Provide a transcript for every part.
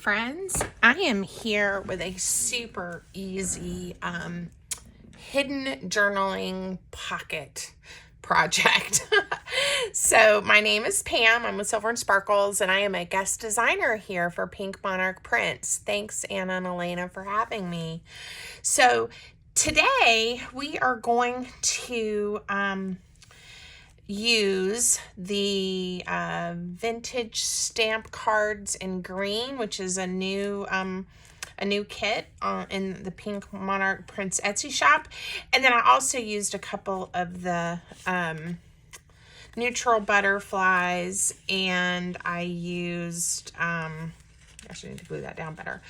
friends. I am here with a super easy hidden journaling pocket project. So my name is Pam. I'm with Silver and Sparkles, and I am a guest designer here for Pink Monarch Prints. Thanks, Anna and Elena, for having me. So today we are going to use the vintage stamp cards in green, which is a new kit in the Pink Monarch Prints Etsy shop. And then I also used a couple of the neutral butterflies, and I used actually, I need to glue that down better.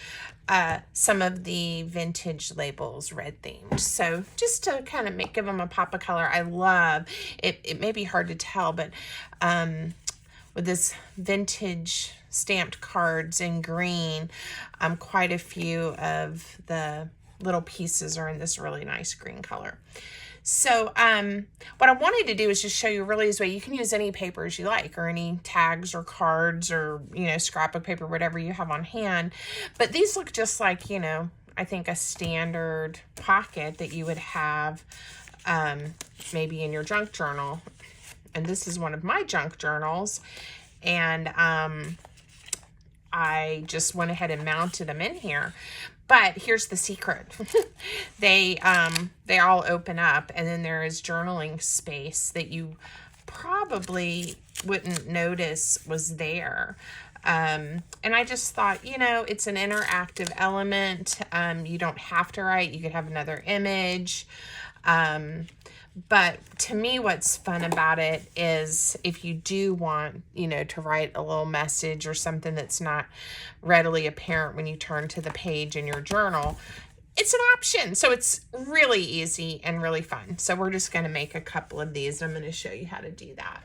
Some of the vintage labels, red themed. So just to kind of give them a pop of color. I love it. It may be hard to tell, but with this vintage stamped cards in green, quite a few of the little pieces are in this really nice green color. So what I wanted to do is just show you really this way. You can use any papers you like, or any tags or cards, or, scrapbook paper, whatever you have on hand. But these look just like, I think a standard pocket that you would have maybe in your junk journal. And this is one of my junk journals. And I just went ahead and mounted them in here. But here's the secret. They all open up, and then there is journaling space that you probably wouldn't notice was there. And I just thought, it's an interactive element. You don't have to write. You could have another image. But to me, what's fun about it is if you do want, to write a little message or something that's not readily apparent when you turn to the page in your journal, it's an option. So it's really easy and really fun. So we're just going to make a couple of these. I'm going to show you how to do that.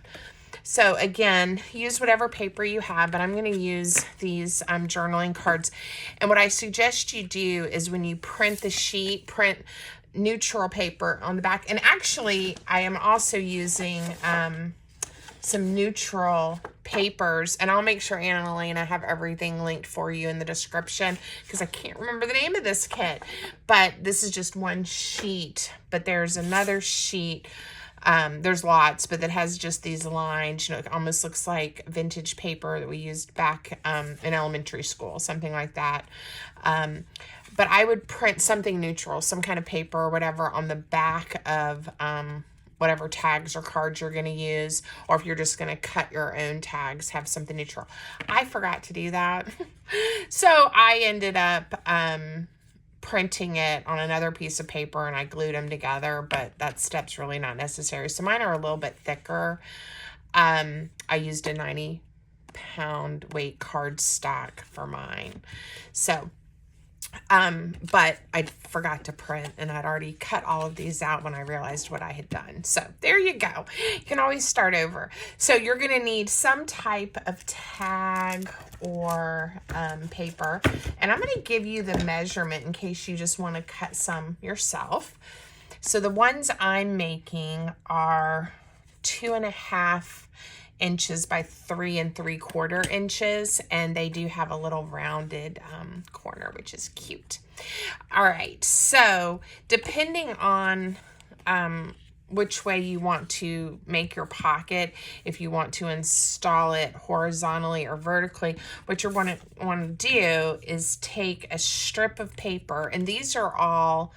So again, use whatever paper you have, but I'm going to use these journaling cards. And what I suggest you do is when you print the sheet, print neutral paper on the back. And actually, I am also using some neutral papers, and I'll make sure Anna and Elena have everything linked for you in the description, because I can't remember the name of this kit. But this is just one sheet, but there's another sheet. There's lots, but that has just these lines. It almost looks like vintage paper that we used back in elementary school, something like that. But I would print something neutral, some kind of paper or whatever, on the back of whatever tags or cards you're going to use. Or if you're just going to cut your own tags, have something neutral. I forgot to do that. So I ended up printing it on another piece of paper, and I glued them together, but that step's really not necessary. So mine are a little bit thicker. I used a 90-pound weight cardstock for mine. So but I forgot to print, and I'd already cut all of these out when I realized what I had done. So there you go. You can always start over. So you're going to need some type of tag or paper, and I'm going to give you the measurement in case you just want to cut some yourself. So the ones I'm making are 2.5 inches by 3 3/4 inches, and they do have a little rounded corner, which is cute. All right, so depending on which way you want to make your pocket, if you want to install it horizontally or vertically, what you're want to do is take a strip of paper, and these are all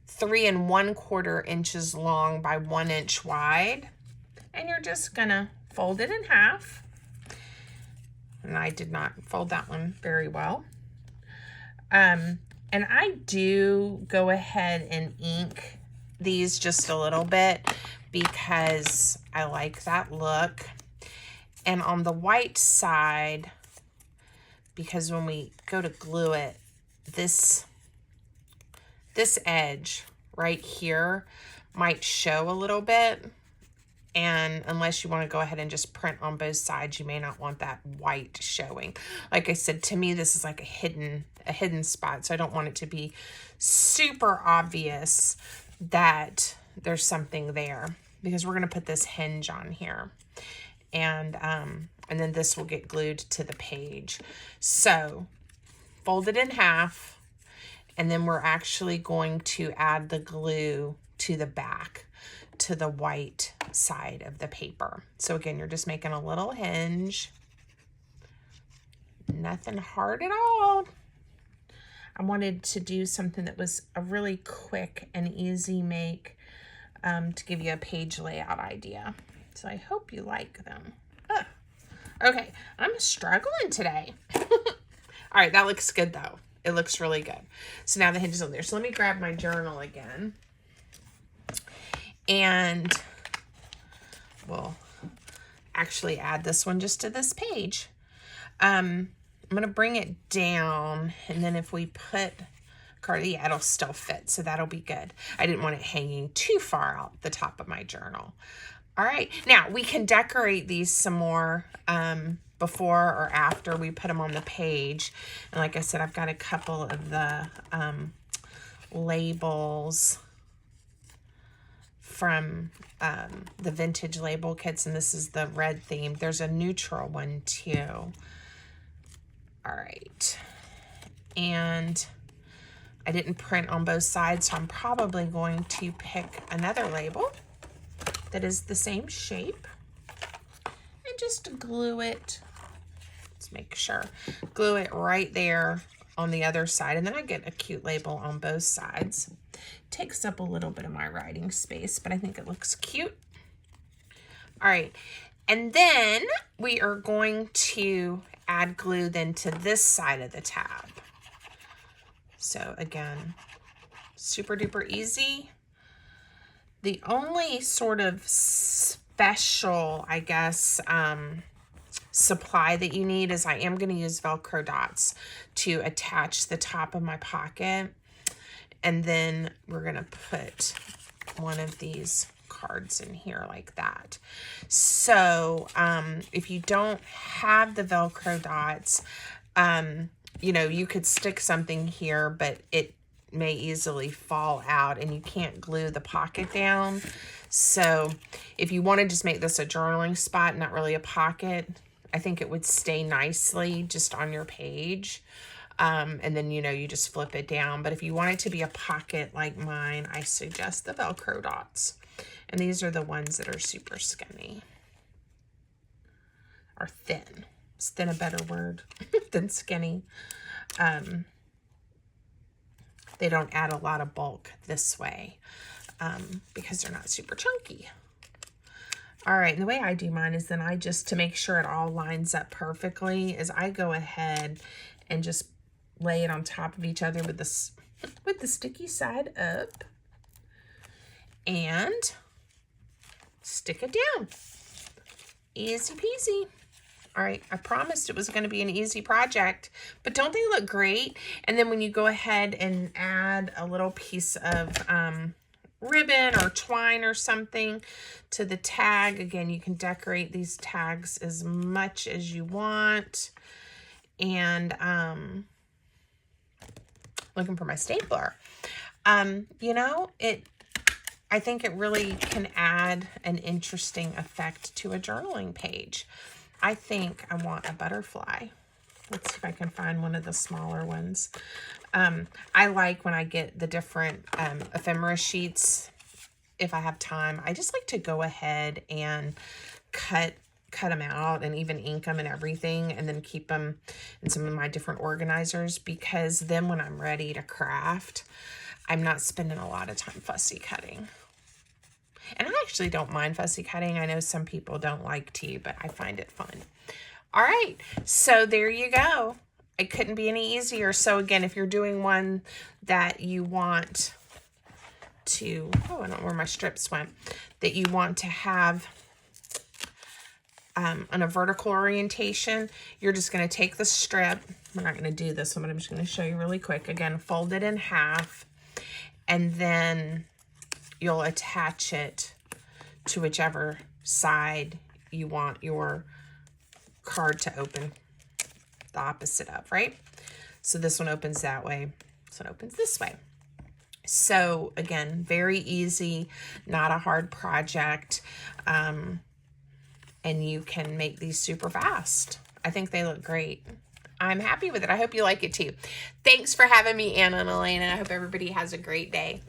3 1/4 inches long by 1 inch wide, and you're just gonna fold it in half. And I did not fold that one very well. And I do go ahead and ink these just a little bit because I like that look. And on the white side, because when we go to glue it, this edge right here might show a little bit. And unless you want to go ahead and just print on both sides, you may not want that white showing. Like I said, to me, this is like a hidden spot. So I don't want it to be super obvious that there's something there, because we're going to put this hinge on here. And then this will get glued to the page. So fold it in half, and then we're actually going to add the glue to the back, to the white side of the paper. So again, you're just making a little hinge. Nothing hard at all. I wanted to do something that was a really quick and easy make to give you a page layout idea. So I hope you like them. Okay, I'm struggling today. All right, that looks good though. It looks really good. So now the hinge is on there. So let me grab my journal again. And we'll actually add this one just to this page. I'm going to bring it down, and then if we put card, yeah, it'll still fit, so that'll be good. I didn't want it hanging too far out the top of my journal. All right, now we can decorate these some more before or after we put them on the page. And like I said, I've got a couple of the labels from the vintage label kits, and this is the red theme. There's a neutral one too. All right, and I didn't print on both sides, so I'm probably going to pick another label that is the same shape and just glue it. Let's make sure. Glue it right there on the other side, and then I get a cute label on both sides. Takes up a little bit of my writing space, but I think it looks cute. All right, and then we are going to add glue then to this side of the tab. So again, super duper easy. The only sort of special, I guess, supply that you need is I am going to use Velcro dots to attach the top of my pocket. And then we're going to put one of these cards in here like that. So if you don't have the Velcro dots, you know, you could stick something here, but it may easily fall out and you can't glue the pocket down. So if you want to just make this a journaling spot, not really a pocket, I think it would stay nicely just on your page. And then, you know, you just flip it down. But if you want it to be a pocket like mine, I suggest the Velcro dots. And these are the ones that are super skinny. Or thin. Is thin a better word than skinny? They don't add a lot of bulk this way because they're not super chunky. All right, and the way I do mine is then I just, to make sure it all lines up perfectly, is I go ahead and just lay it on top of each other with the sticky side up and stick it down. Easy peasy. All right, I promised it was going to be an easy project, but don't they look great? And then when you go ahead and add a little piece of ribbon or twine or something to the tag, again, you can decorate these tags as much as you want. And looking for my stapler. You know, I think it really can add an interesting effect to a journaling page. I think I want a butterfly. Let's see if I can find one of the smaller ones. I like when I get the different ephemera sheets, if I have time, I just like to go ahead and cut them out and even ink them and everything, and then keep them in some of my different organizers, because then when I'm ready to craft, I'm not spending a lot of time fussy cutting. And I actually don't mind fussy cutting. I know some people don't like to, but I find it fun. All right, so there you go. It couldn't be any easier. So again, if you're doing one that you want to, oh, I don't know where my strips went, that you want to have on a vertical orientation, you're just going to take the strip. We're not going to do this one, but I'm just going to show you really quick. Again, fold it in half, and then you'll attach it to whichever side you want your card to open the opposite of, right? So this one opens that way, this one opens this way. So again, very easy, not a hard project, and you can make these super fast. I think they look great. I'm happy with it. I hope you like it too. Thanks for having me, Anna and Elaine, and I hope everybody has a great day.